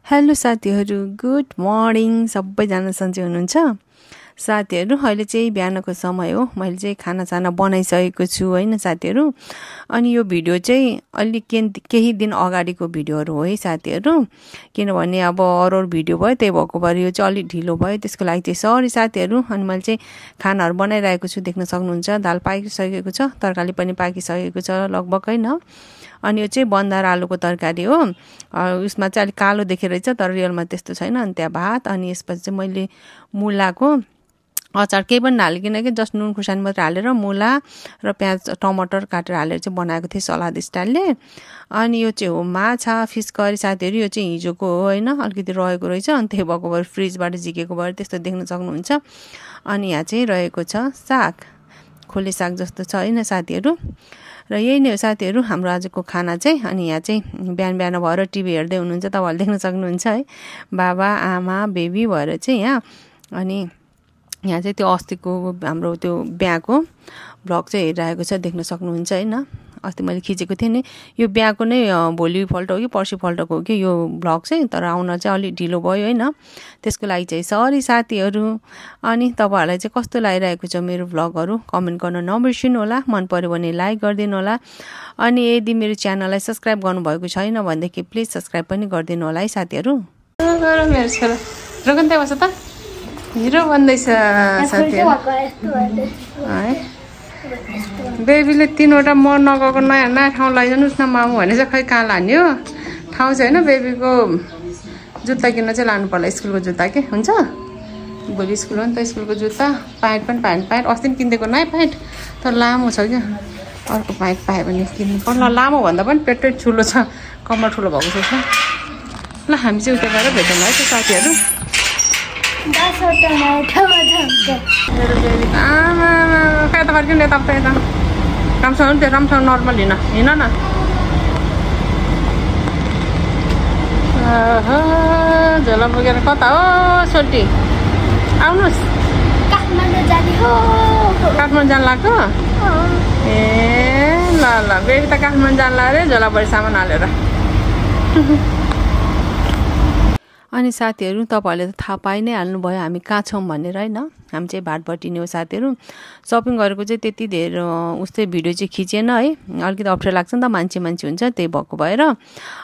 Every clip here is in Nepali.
हेलो साथीहरु, गुड मर्निङ। सबैजना सन्चै हुनुहुन्छ? साथीहरु, अहिले चाहिँ बिहानको समय हो। मैले चाहिँ खाना बनाइसकेको छु हैन साथीहरु। अनि यो भिडियो चाहिँ अलि केही दिन अगाडिको भिडियोहरु हो है साथीहरु। किनभने अब अरू भिडियो भयो, त्यही भएको भएर यो चाहिँ अलि ढिलो भयो। त्यसको लागि चाहिँ सरी साथीहरु। अनि मैले चाहिँ खानाहरु बनाइरहेको छु, देख्न सक्नुहुन्छ। दाल पाकिसकेको छ, तरकारी पनि पाकिसकेको छ लगभग हैन। अनि यो चाहिँ बन्दार आलुको तरकारी हो। उसमा चाहिँ अलिक कालो देखेर रहेछ, तर रियलमा त्यस्तो छैन। अनि त्यहाँ भात, अनि यसपछि चाहिँ मैले मुलाको अचार केही पनि हालिकन के जस्ट नुन खुर्सानी मात्र हालेर मुला र प्याज टमाटर काटेर हालेर चाहिँ बनाएको थिएँ सलाद स्टाइलले। अनि यो चाहिँ हो माछा फिस करी साथीहरु। यो चाहिँ हिजोको हो हैन, अलिकति रहेको रहेछ। अनि त्यही भएको भएर फ्रिजबाट झिकेको भएर त्यस्तो देख्न सक्नुहुन्छ। अनि यहाँ चाहिँ रहेको छ साग, खोले साग जस्तो छ हैन साथीहरु। र यही नै हो साथीहरु हाम्रो आजको खाना चाहिँ। अनि यहाँ चाहिँ बिहान बिहान भएर टिभी हेर्दै हुनुहुन्छ, तपाईहरुले देख्न सक्नुहुन्छ है। बाबा आमा बेबी भएर चाहिँ यहाँ। अनि यहाँ चाहिँ त्यो अस्तिको हाम्रो त्यो बिहाको भ्लग चाहिँ हेरिरहेको छ, देख्न सक्नुहुन्छ हैन। अस्ति मैले खिचेको थिएँ नि। यो बिहाको नै भोलि फल्ट हो कि पर्सि फल्टको हो कि यो भ्लग चाहिँ, तर आउन चाहिँ अलि ढिलो भयो हैन। त्यसको लागि चाहिँ सरी साथीहरु। अनि तपाईहरुलाई चाहिँ कस्तो लागिरहेको छ मेरो भ्लगहरु कमेन्ट गर्न नबिर्सिनु होला। मन पर्यो भने लाइक गरिदिनु होला। अनि यदि मेरो च्यानललाई सब्स्क्राइब गर्नुभएको छैन भनेदेखि प्लिज सब्स्क्राइब पनि गरिदिनु होला है साथीहरु। मेरो छोरा रगन त्यहाँ बस त हिरो बन्दैछ साथीहरु है। बेबीले 3वटा मर नगएको नयाँ नयाँ ठाउँ लैजानुस् न मामु भने चाहिँ खै कहाँ लाने हो। ठाउँ चाहिँ होइन, बेबीको जुत्ता किन्न चाहिँ लानु पर्ला, स्कुलको जुत्ता के हुन्छ। भोलि स्कुल हो नि त, स्कुलको जुत्ता। प्यान्ट पनि प्यान्ट अस्ति पनि किनिदिएको नयाँ प्यान्ट, तर लामो छ क्या। अर्को प्यान्ट पायो भने किन्नु पर्ला। लामो भन्दा पनि पेटै ठुलो छ, कम्मर ठुलो भएको छ। ल हामी चाहिँ उता गएर भेटौँ है त साथीहरु। आमा कता फर्किनु यता यता राम्रोसँग त्यो राम्रोसँग नर्मल हिँड न। झोला पुगेर कता हो छोटी आउनुहोस्। काठमाडौँ जान लाग्यो ए। ल ल बेबी त काठमाडौँ जान लाग्यो अरे झोलाभरि सामान हालेर। अनि साथीहरु तपाईहरुले त थाहा पाइ नै हाल्नुभयो हामी कहाँ छौं भनेर हैन। हामी चाहिँ भाटभटी नै हो साथीहरु। शपिङ गरेको चाहिँ त्यति धेरै उस्तै भिडियो चाहिँ खिचेन है, अलिकति अप्ठ्यारो लाग्छ नि त, मान्छे हुन्छ त्यही भएको भएर।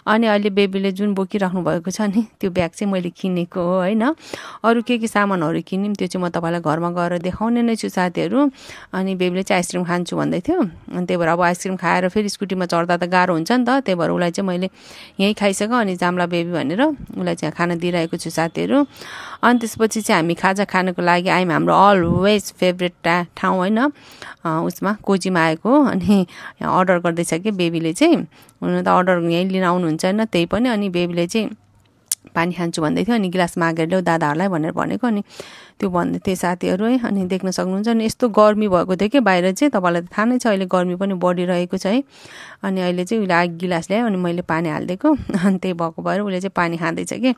अनि अहिले बेबीले जुन बोकिराख्नु भएको छ नि त्यो ब्याग चाहिँ मैले किनेको हो हैन। अरु के सामानहरु किनिम त्यो चाहिँ म तपाईलाई घरमा गएर देखाउने नै छु साथीहरु। अनि बेबीले चाहिँ आइसक्रिम खान्छु भन्दै थियो। अनि त्यही भएर अब आइसक्रिम खाएर फेरि स्कुटीमा चढ्दा त गाह्रो हुन्छ नि त, त्यही भएर उलाई चाहिँ मैले यही खाइसक अनि जाम्ला बेबी भनेर उलाई चाहिँ खाना दिइरहेको छु साथीहरु। अनि त्यसपछि चाहिँ हामी खाजा खानको लागि आइम हाम्रो अलवेज फेभरेट ठाउँ हैन, उसमा कोजीमा आएको। अनि यहाँ अर्डर गर्दैछ कि बेबीले चाहिँ, हुन त अर्डर यहीँ लिन आउनुहुन्छ हैन, त्यही पनि। अनि बेबीले चाहिँ पानी खान्छु भन्दै थियो, अनि गिलास मागेर ल्याऊ दादाहरुलाई भनेर भनेको। अनि त्यो भन्दै थिए साथीहरु है। अनि देख्न सक्नुहुन्छ नि यस्तो गर्मी भएको थियो कि बाहिर चाहिँ, तपाईलाई त थाहा नै छ अहिले गर्मी पनि बढिरहेको छ है। अनि अहिले चाहिँ उले गिलास ल्यायो अनि मैले पानी हाल्दिएको। अनि त्यही भएको भएर उले चाहिँ पानी खाँदैछ कि।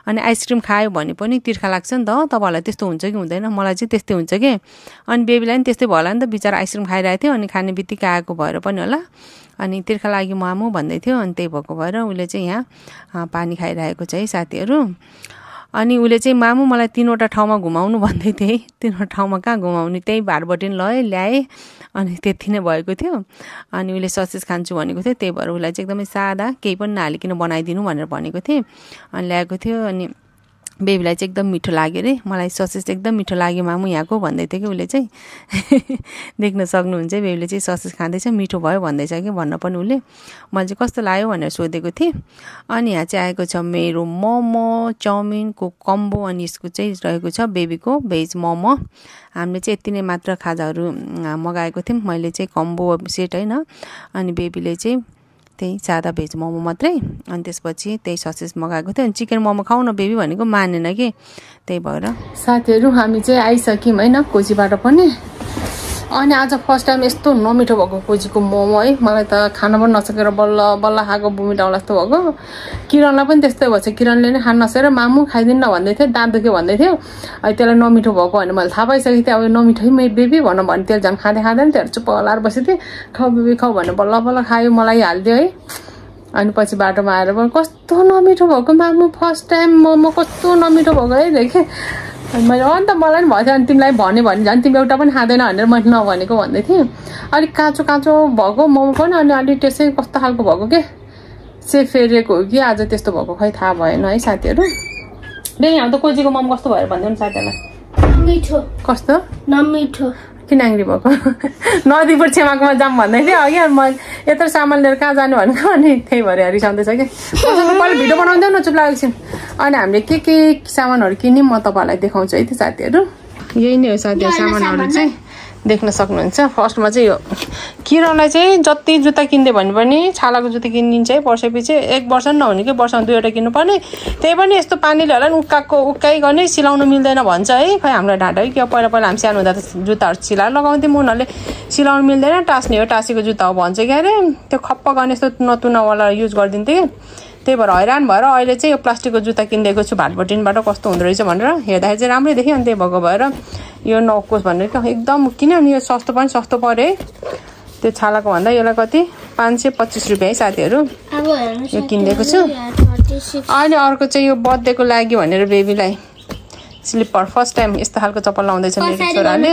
अनि आइसक्रिम खायो भने पनि तिर्खा लाग्छ नि त, तपाईलाई त्यस्तो हुन्छ कि हुँदैन, मलाई चाहिँ त्यस्तै हुन्छ कि। अनि बेबीलाई पनि त्यस्तै भयो नि त, बिचारा आइसक्रिम खाइरहेको थियो अनि खाने बित्तिकै आएको भएर पनि होला। अनि तिर्खा लागि मामु भन्दै थियो। अनि त्यही भएको भएर उले चाहिँ यहाँ पानी खाइरहेको छ है साथीहरु। अनि उले चाहिँ मामु मलाई 3वटा ठाउँमा घुमाउनु भन्दै थिए। 3वटा ठाउँमा कहाँ घुमाउने, त्यही भाटबटी ल्याए। अनि त्यति नै भएको थियो। अनि उले ससेज खान्छु भनेको थियो, त्यही भएर उलाई चाहिँ एकदमै सादा केही पनि नहालिकन बनाइदिनु भनेर भनेको थिए। अनि ल्याएको थियो। अनि बेबीलाई चाहिँ एकदम मिठो लाग्यो रे, मलाई ससेज एकदम मिठो लाग्यो मामु यहाँको भन्दै थियो कि उले चाहिँ। देख्न सक्नुहुन्छ बेबीले चाहिँ ससेज खाँदैछ, मिठो भयो भन्दैछ कि भन्न पनि उले। मैले चाहिँ कस्तो लाग्यो भनेर सोधेको थिएँ। अनि यहाँ चाहिँ आएको छ मेरो मोमो चाउमिनको कम्बो। अनि यसको चाहिँ रहेको छ बेबीको भेज मोमो। हामीले चाहिँ यति नै मात्र खाजाहरू मगाएको थियौँ, मैले चाहिँ कम्बो सेट हैन। अनि बेबीले चाहिँ त्यही सादा भेज मोमो मात्रै। अनि त्यसपछि त्यही ससेज मगाएको थियो। अनि चिकन मोमो खाऊ न बेबी भनेको मानेन कि, त्यही भएर। साथीहरु हामी चाहिँ आइसक्यौँ हैन कोजीबाट पनि। अनि आज फर्स्ट टाइम यस्तो नमिठो भएको कोजीको मोमो है। मलाई त खान पनि नसकेर बल्ल बल्ल खाएको बुमी डाउला जस्तो भएको। किरणलाई पनि त्यस्तै भएछ, किरणले नै खान नसकेर मामु खाइदिन्न भन्दै थियो, दाँत दुख्यो भन्दै थियो। अनि त्यसलाई नमिठो भएको भने मैले थाहा पाइसकेको थिएँ, अब यो नमिठो है बेबी भन्न भने त्यसले झन् खाँदैन त्यहाँ चुप्प लाएर बसेको थिएँ। खाऊ बेबी खाऊ भने बल्ल बल्ल खायो, मलाई हालिदियो है। अनि पछि बाटोमा आएर पनि कस्तो नमिठो भएको मामु फर्स्ट टाइम मोमो कस्तो नमिठो भएको है देखेँ अनि मैले अन्त मलाई पनि भएको थियो अनि तिमीलाई भने झन् तिमी एउटा पनि खाँदैन भनेर मैले नभनेको भन्दै थिएँ अलिक काँचो काँचो भएको मोमो पनि अनि अलिक त्यसै कस्तो खालको भएको के से फेरेको हो कि आज त्यस्तो भएको खै थाहा भएन है साथीहरू त्यही यहाँ त कोजीको मोमो कस्तो भएर भनिदिनु साथीहरूलाई मिठो कस्तो नमिठो किन आङ्ग्री भएको नदीपुर छेमाकोमा जाऊँ भन्दै थिएँ अघि अनि मैले यत्रो सामान लिएर कहाँ जानु भनेको अनि त्यही भएर रिसाउँदैछ कि पहिला भिडियो बनाउँदैन न चुप लागेको अनि हामीले के सामानहरू किन्यौँ म तपाईँहरूलाई देखाउँछु है त्यो साथीहरू यही नै हो साथीहरू सामानहरू चाहिँ देख्न सक्नुहुन्छ फर्स्टमा चाहिँ यो किरणलाई चाहिँ जति जुत्ता किनिदियो भने पनि छालाको जुत्ता किनिदिन्छ है वर्षपछि 1 वर्ष नहुने कि वर्षमा 2वटा किन्नुपर्ने त्यही पनि यस्तो पानीले होला नि उक्काइ गर्ने सिलाउनु मिल्दैन भन्छ है खै हामीलाई ढाँटा है कि पहिला हामी सानो हुँदा त जुत्ताहरू सिलाएर लगाउँथ्यौँ उनीहरूले सिलाउनु मिल्दैन टास्ने हो टाँसेको जुत्ता हो भन्छ क्या अरे त्यो खप्प गर्ने यस्तो नतुनावाला युज गरिदिन्थ्यो कि त्यही भएर हैरान भएर अहिले चाहिँ यो प्लास्टिकको जुत्ता किनिदिएको छु भाटबटिनबाट कस्तो हुँदो रहेछ भनेर हेर्दाखेरि चाहिँ राम्रै देखेँ अनि त्यही भएको भएर यो नकोस् भनेर क्या एकदम किन अनि यो सस्तो पनि सस्तो पऱ्यो है त्यो छालाको भन्दा यसलाई कति 525 रुपियाँ है साथीहरू यो किनिदिएको छु अनि अर्को चाहिँ यो बर्थडेको लागि भनेर बेबीलाई स्लिपर फर्स्ट टाइम यस्तो खालको चप्पल लाउँदैछ मेरो छोराले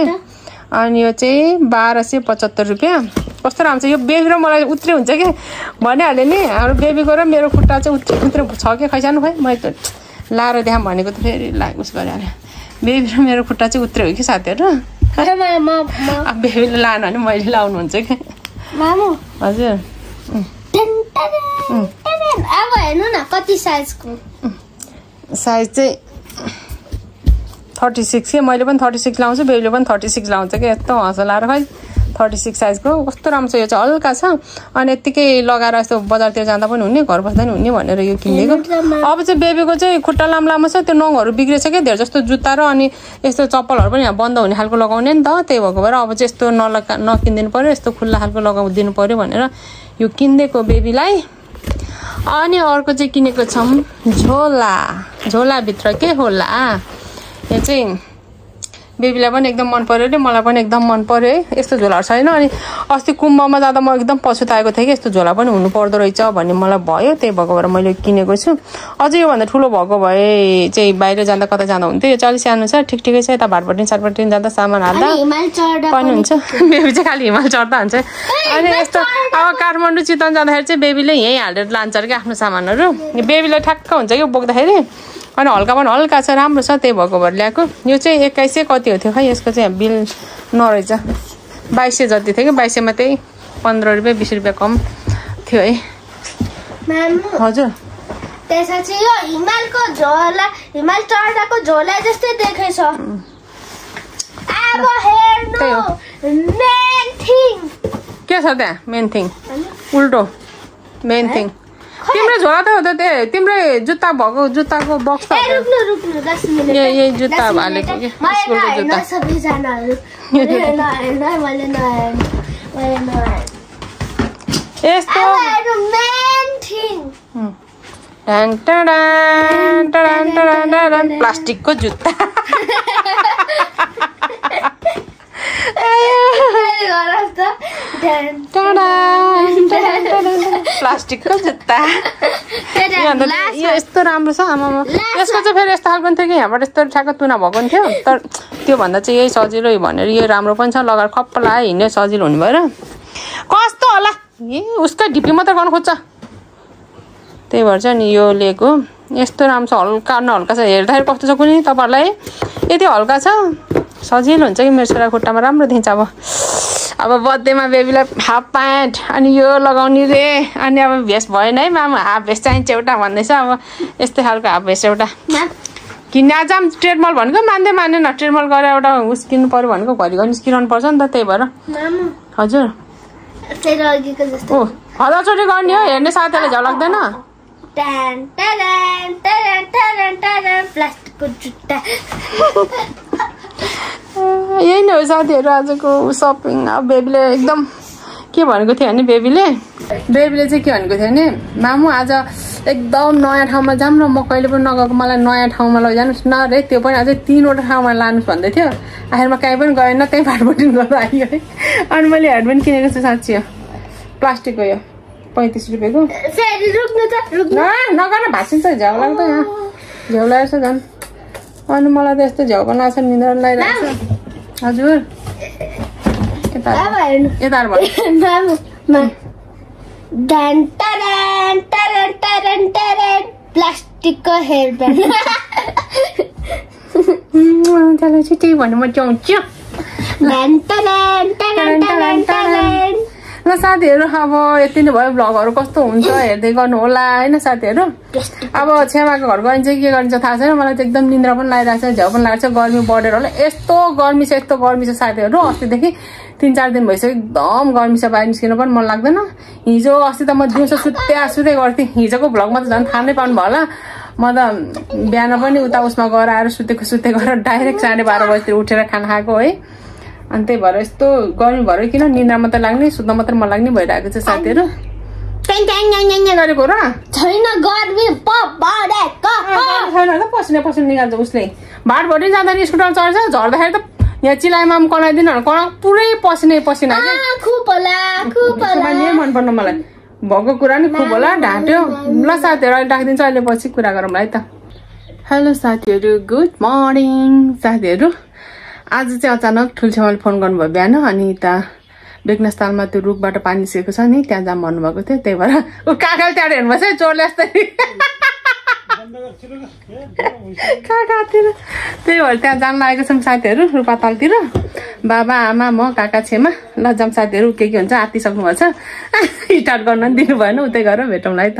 अनि यो चाहिँ 1275 रुपियाँ कस्तो राम्रो छ यो बेबी र मलाई उत्रे हुन्छ कि भनिहालेँ नि हाम्रो बेबीको र मेरो खुट्टा चाहिँ उत्रे छ कि खैसानु खै मैले लाएर देखाऊँ भनेको त फेरि उस गरिहालेँ बेबी र मेरो खुट्टा चाहिँ उत्रे हो कि साथीहरू बेबीले लानु भने मैले लाउनुहुन्छ कि हजुर अब हेर्नु न कति साइजको साइज चाहिँ 36 के मैले पनि 36 लाउँछु बेबीले पनि 36 लाउँछ कि यस्तो हँसो लाएर खै 36 साइजको कस्तो राम्रो छ यो चाहिँ हल्का छ अनि यत्तिकै लगाएर यस्तो बजारतिर जाँदा पनि हुने घर बस्दा पनि हुने भनेर यो किनिदिएको अब चाहिँ बेबीको चाहिँ खुट्टा लामो छ त्यो नङहरू बिग्रेछ क्या धेरै जस्तो जुत्ता र अनि यस्तो चप्पलहरू पनि यहाँ बन्द हुने खालको लगाउने नि त त्यही भएको भएर अब चाहिँ यस्तो नकिनिदिनु पर्यो यस्तो खुल्ला खालको लगाइदिनु पर्यो भनेर यो किनिदिएको बेबीलाई अनि अर्को चाहिँ किनेको छौँ झोलाभित्र के होला यो चाहिँ बेबीलाई पनि एकदम मन पर्यो अरे मलाई पनि एकदम मन पर्यो है यस्तो झोलाहरू छैन अनि अस्ति कुम्भमा जाँदा म एकदम पछुताएको थिएँ कि यस्तो झोला पनि हुनु पर्दो रहेछ भन्ने मलाई भयो त्यही भएको भएर मैले किनेको छु अझै योभन्दा ठुलो भएको भए चाहिँ बाहिर जाँदा कता जाँदा हुन्थ्यो यो चाहिँ अलिक सानो छ ठिकै छ यता भाटबटिन साटबटिन जाँदा सामान हाल्दा पनि हुन्छ बेबी चाहिँ खालि हिमाल चढ्दा हुन्छ अनि यस्तो अब काठमाडौँ चितवन जाँदाखेरि चाहिँ बेबीले यहीँ हालेर लान्छ क्या आफ्नो सामानहरू बेबीलाई ठ्याक्क हुन्छ कि बोक्दाखेरि अनि हल्का पनि हल्का छ राम्रो छ त्यही भएको भएर ल्याएको यो चाहिँ 2100 कति हो थियो खै यसको चाहिँ बिल नरहेछ 2200 जति थियो कि 2200 मा त्यही 15 रुपियाँ 20 रुपियाँ कम थियो है हजुर त्यसमा चाहिँ यो हिमालको झोला हिमाल चढ्दाको झोला जस्तै देखेछ अब हेर्नु मेन थिङ के छ त्यहाँ मेन थिङ उल्टो मेन थिङ तिम्रो झोला त हो त त्यो तिम्रै जुत्ता भएको जुत्ताको बक्स त यही जुत्ता हालेको कि स्कुलको जुत्ता यस्तो प्लास्टिकको जुत्ता प्लास्टिकको जुत्ता यस्तो राम्रो छ आमामा यसको चाहिँ फेरि यस्तो खालको थियो कि यहाँबाट यस्तो ठ्याक्क तुना भएको थियो तर त्योभन्दा चाहिँ यही सजिलो भनेर यो राम्रो पनि छ लगाएर खप्प लगायो हिँड्ने सजिलो हुने भएर कस्तो होला ए उसकै ढिपी मात्रै गर्नु खोज्छ त्यही भएर चाहिँ नि यो लिएको यस्तो राम्रो छ हल्का न हल्का छ हेर्दाखेरि कस्तो छ कुनै तपाईँहरूलाई यति हल्का छ सजिलो हुन्छ कि मेरो छोरा खुट्टामा राम्रो देखिन्छ अब बर्थडेमा बेबीलाई हाफ प्यान्ट अनि यो लगाउने रे अनि अब भेस्ट भएन है मामा हाफ भेस्ट चाहिन्छ एउटा भन्दैछ अब यस्तै खालको हाफ भेस्ट एउटा किन्ने आज ट्रेडमल भनेको मान्दैन ट्रेडमल गरेर एउटा उस किन्नु पर्यो भनेको घरि निस्किरहनु पर्छ नि त त्यही भएर हजुर ओ हजारचोटि गर्ने हो हेर्ने साथीहरूले झ्याउ लाग्दैन प्लास्टिकको जुत्ता यही नै हो साथीहरू आजको सपिङ अब बेबीले एकदम के भनेको थियो भने बेबीले चाहिँ के भनेको थियो भने मामु आज एकदम नयाँ ठाउँमा जाऊँ र म कहिले पनि नगएको मलाई नयाँ ठाउँमा लैजानुहोस् न रे त्यो पनि अझै 3वटा ठाउँमा लानुहोस् भन्दै थियो आखिरमा कहीँ पनि गएन त्यही भाटबटिन गर्दा आयो है अनि मैले हेडबेन्ड किनेको छु साँच्ची हो प्लास्टिकको यो 35 रुपियाँको फेरि रुक्नु त रुक्नु नगर्न भाँचिन्छ झ्याउ लाग्छ यहाँ झ्याउ लागेको छ झन् अनि मलाई त यस्तो झ्याउको लाग्छ निन्द्रा लागिरहेको छ हजुर यता प्लास्टिकको हेयर ब्यान्ड त्यसलाई चाहिँ त्यही भन्नु म चाहन्छु ल साथीहरू अब यति नै भयो भ्लगहरू कस्तो हुन्छ हेर्दै गर्नु होला होइन साथीहरू अब छेमाको घर गइन्छ के गरिन्छ थाहा छैन मलाई त एकदम निन्द्रा पनि लागिरहेको छ झ्याउ पनि लाग्छ गर्मी बढेर होला यस्तो गर्मी छ साथीहरू अस्तिदेखि 3-4 दिन भइसक्यो एकदम गर्मी छ बाहिर निस्किनु पनि मन लाग्दैन हिजो अस्ति त म दिउँसो सुत्दै गर्थेँ हिजोको भ्लगमा त झन् थाहा नै पाउनु भयो होला म त बिहान पनि उता उसमा गएर आएर सुतेको गरेर डाइरेक्ट 12:30 बजीतिर उठेर खाना खाएको है अनि त्यही भएर यस्तो गर्मी भएर किन निन्द्रा मात्रै लाग्ने सुत्न मात्रै मन लाग्ने भइरहेको छ साथीहरू गरेको र छैन गर्मी छैन पसिना निकाल्छ उसले भाटभरि जाँदा स्कुटर चढ्छ झर्दाखेरि त यहाँ चिलाइमा पनि कनाइदिनु पुरै पसिना मन पर्न मलाई भएको कुरा नि खुब होला ढाँट्यो ल साथीहरू अहिले राखिदिन्छु अहिले पछि कुरा गरौँ है त हेलो साथीहरू गुड मर्निङ साथीहरू आज चाहिँ अचानक ठुल्छेमाले फोन गर्नुभयो बिहान अनि त बेगनास्थलमा त्यो रुखबाट पानी निस्केको छ नि त्यहाँ जाम भन्नुभएको थियो त्यही भएर ऊ काकाले त्यहाँ हेर्नुहोस् है चोरले जस्तै काकातिर त्यही भएर त्यहाँ जान लागेको छौँ साथीहरू रूपातालतिर बाबा आमा म काका छेमा ल जाम साथीहरू के हुन्छ आत्तिसक्नु भएको छ स्टार्ट गर्न पनि दिनु भएन उतै गएर भेटौँला है त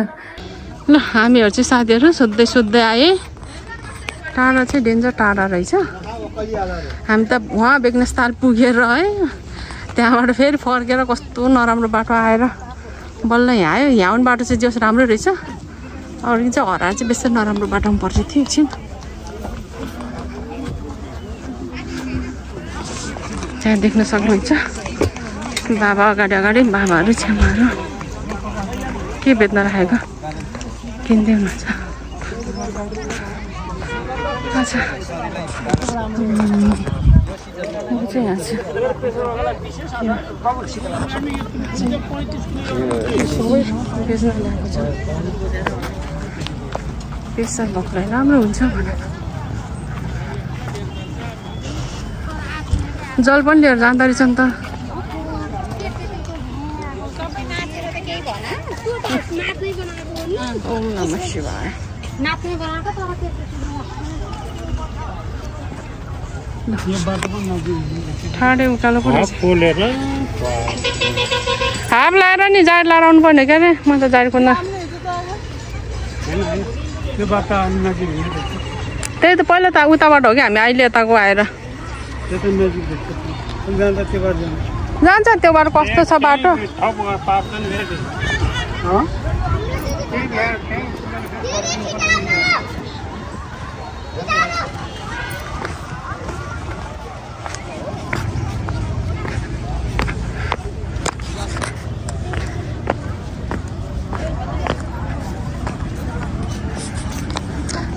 ल हामीहरू चाहिँ साथीहरू सोध्दै आए टाढा चाहिँ डेन्जर टाढा रहेछ हामी त उहाँ बेगनास्थल पुगेर है त्यहाँबाट फेरि फर्केर कस्तो नराम्रो बाटो आएर बल्ल यहाँ आयो यहाँ पनि बाटो चाहिँ जस राम्रो रहेछ अरू चाहिँ हराएर चाहिँ बेसी नराम्रो बाटोमा पर्छ थियो एकछिन त्यहाँ देख्न सक्नुहुन्छ बाबा अगाडि बाबाहरू छेमाहरू के बेच्न राखेको किन्दै हुनुहुन्छ अच्छा चाहिँ यहाँ छ बेच्न ल्याएको छ प्रेसर भएकोलाई राम्रो हुन्छ भनेर जल पनि लिएर जाँदो रहेछ नि त ओम नमः शिवाय ठाडे उकालो हाम लाएर नि जाड लाएर आउनु पर्ने क्या अरे म त जाड कुद्न त्यही त पहिला त उताबाट हो कि हामी अहिले यताको आएर जान्छ त्यो बाटो कस्तो छ बाटो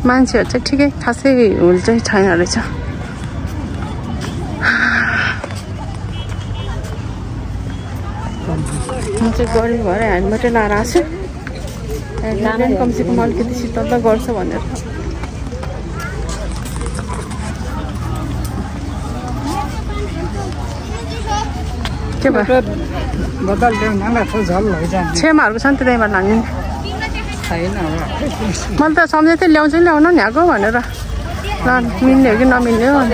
मान्छेहरू चाहिँ ठिकै खासै हुल चाहिँ छैन रहेछ म चाहिँ गर्मी भएर हेलमेटै लाएर आएको छु हेलमेट कमसेकम अलिकति शीतल त गर्छ भनेर के भयो छेमाहरूको छ नि त त्यहीँबाट लाने मैले त सम्झेको थिएँ ल्याउँछु ल्याउनु नि आएको भनेर ल मिल्ने हो कि नमिल्ने हो ल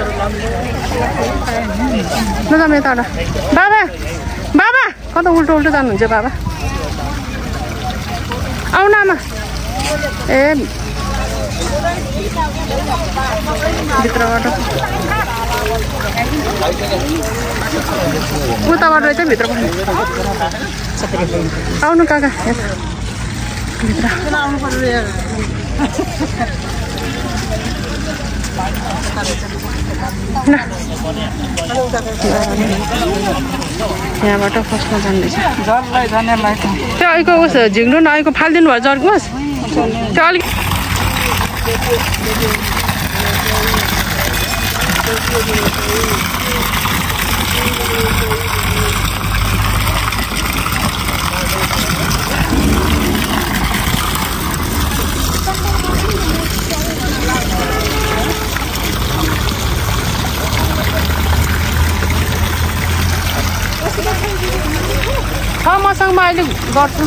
जाम यताबाट बाबा कता उल्टो जानुहुन्छ बाबा आउन आमा ए भित्रबाट उताबाट रहेछ भित्र आउनु काका यता भित्र यहाँबाट फर्स्टमा जाँदैछ त्यो अहिलेको उस झिक्नु न अहिलेको फालिदिनु भयो जर्कोस् त्यो अलिक म अहिले गर्छु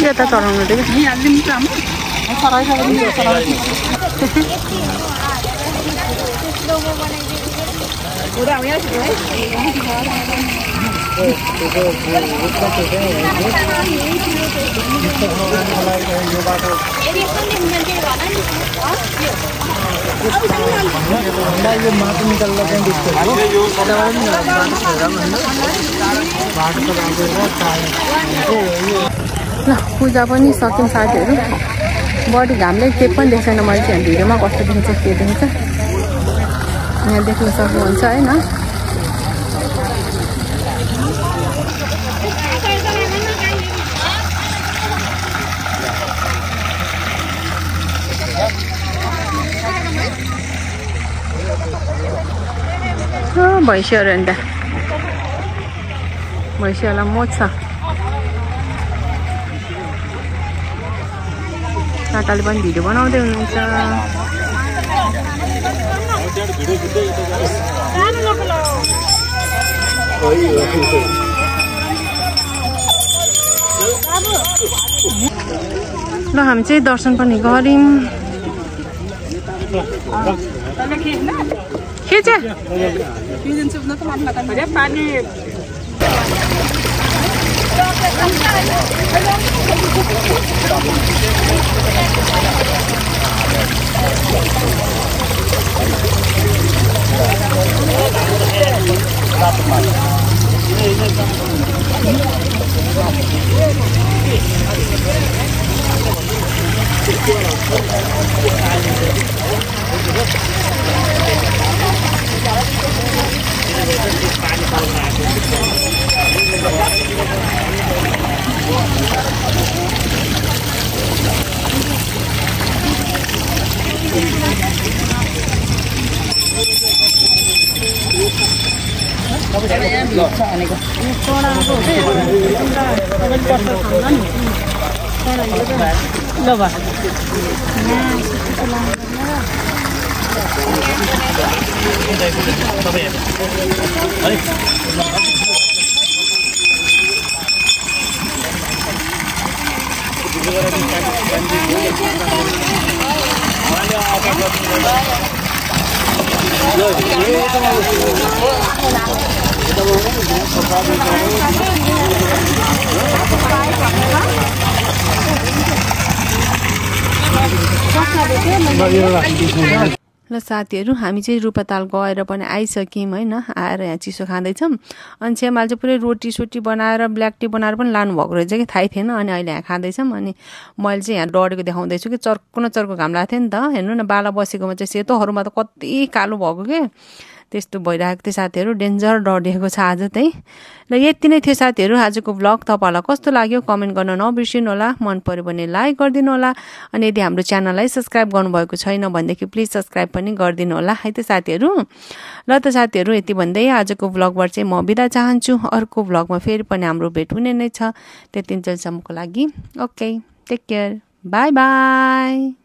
यता चढाउनु थियो ल पूजा पनि सक्यौँ साथीहरू बडी घामले केही पनि देख्दैन मैले चाहिँ भिडियोमा कस्तो देखिन्छ के देखिन्छ यहाँ देख्न सक्नुहुन्छ हैन भैँसीहरू अन्त भैँसीहरूलाई मोज छ काकाले पनि भिडियो बनाउँदै हुनुहुन्छ ल हामी चाहिँ दर्शन पनि गर्यौं के चाहिँ ल साथीहरू हामी चाहिँ रूपाताल गएर पनि आइसक्यौँ हैन आएर यहाँ चिसो खाँदैछौँ अनि छेमाले चाहिँ पुरै रोटी सोटी बनाएर ब्ल्याक टी बनाएर पनि लानु भएको रहेछ कि थाहै थिएन अनि अहिले यहाँ खाँदैछौँ अनि मैले चाहिँ यहाँ डढेको देखाउँदैछु कि चर्को न चर्को घाम लाग्थ्यो नि त हेर्नु न बाला बसेकोमा चाहिँ सेतोहरूमा त कति कालो भएको के त्यस्तो भइरहेको थियो साथीहरू डेन्जर डढेको छ आज चाहिँ ल यति नै थियो साथीहरू आजको भ्लग तपाईहरुलाई कस्तो लाग्यो कमेन्ट गर्न नबिर्सिनु होला मन पर्यो भने लाइक गरिदिनु होला अनि यदि हाम्रो च्यानललाई सब्स्क्राइब गर्नुभएको छैन भनेदेखि प्लिज सब्स्क्राइब पनि गरिदिनु होला है त साथीहरू ल त साथीहरू यति भन्दै आजको भ्लगबाट चाहिँ म बिदा चाहन्छु अर्को भ्लगमा फेरि पनि हाम्रो भेट हुने नै छ त्यतिन्जेलसम्मको लागि okay take care bye by